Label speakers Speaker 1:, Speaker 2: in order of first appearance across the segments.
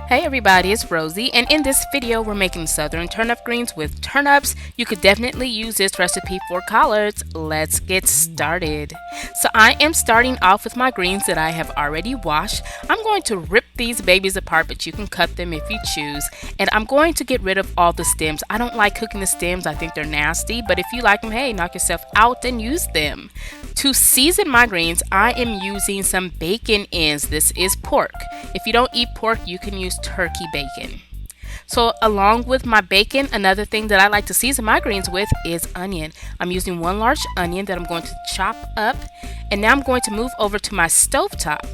Speaker 1: Hey everybody, it's Rosie, and in this video we're making southern turnip greens with turnips. You could definitely use this recipe for collards. Let's get started. So I am starting off with my greens that I have already washed. I'm going to rip these babies apart, but you can cut them if you choose. And I'm going to get rid of all the stems. I don't like cooking the stems, I think they're nasty, but if you like them, hey, knock yourself out and use them. To season my greens, I am using some bacon ends. This is pork. If you don't eat pork, you can use turkey bacon. So along with my bacon, another thing that I like to season my greens with is onion. I'm using one large onion that I'm going to chop up, and now I'm going to move over to my stovetop.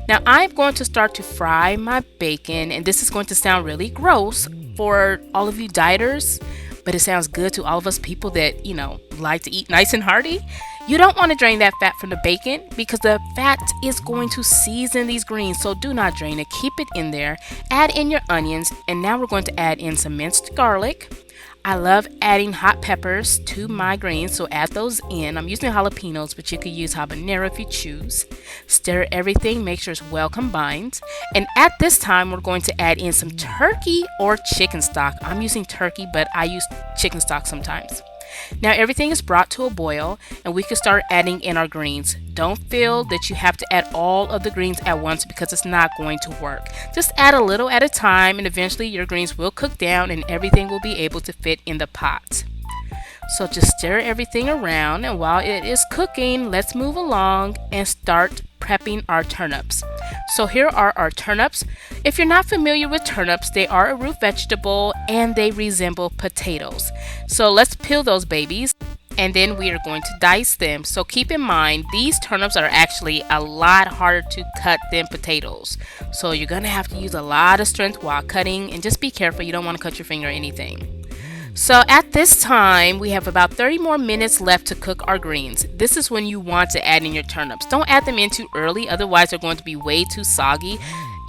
Speaker 1: Now I'm going to start to fry my bacon, and this is going to sound really gross for all of you dieters, but it sounds good to all of us people that, like to eat nice and hearty. You don't want to drain that fat from the bacon because the fat is going to season these greens, so do not drain it. Keep it in there. Add in your onions, and now we're going to add in some minced garlic. I love adding hot peppers to my greens, so add those in. I'm using jalapenos, but you could use habanero if you choose. Stir everything, make sure it's well combined. And at this time, we're going to add in some turkey or chicken stock. I'm using turkey, but I use chicken stock sometimes. Now everything is brought to a boil, and we can start adding in our greens. Don't feel that you have to add all of the greens at once because it's not going to work. Just add a little at a time, and eventually your greens will cook down and everything will be able to fit in the pot. So just stir everything around, and while it is cooking, let's move along and start prepping our turnips. So here are our turnips. If you're not familiar with turnips, they are a root vegetable and they resemble potatoes. So let's peel those babies, and then we are going to dice them. So keep in mind, these turnips are actually a lot harder to cut than potatoes. So you're going to have to use a lot of strength while cutting, and just be careful, you don't want to cut your finger or anything. So at this time, we have about 30 more minutes left to cook our greens. This is when you want to add in your turnips. Don't add them in too early, otherwise they're going to be way too soggy.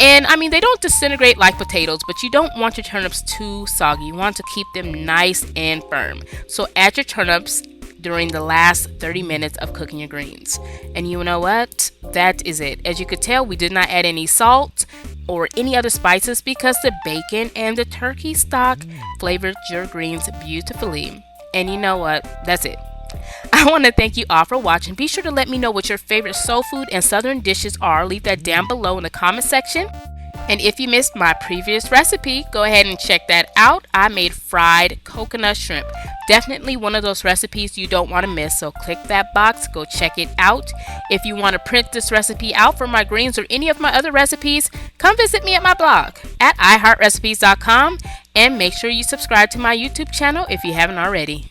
Speaker 1: And they don't disintegrate like potatoes, but you don't want your turnips too soggy. You want to keep them nice and firm. So add your turnips during the last 30 minutes of cooking your greens. And you know what? That is it. As you could tell, we did not add any salt or any other spices because the bacon and the turkey stock flavored your greens beautifully. And you know what? That's it. I want to thank you all for watching. Be sure to let me know what your favorite soul food and southern dishes are. Leave that down below in the comment section. And if you missed my previous recipe, go ahead and check that out. I made fried coconut shrimp. Definitely one of those recipes you don't want to miss, so click that box, go check it out. If you want to print this recipe out for my greens or any of my other recipes, come visit me at my blog at iheartrecipes.com, and make sure you subscribe to my YouTube channel if you haven't already.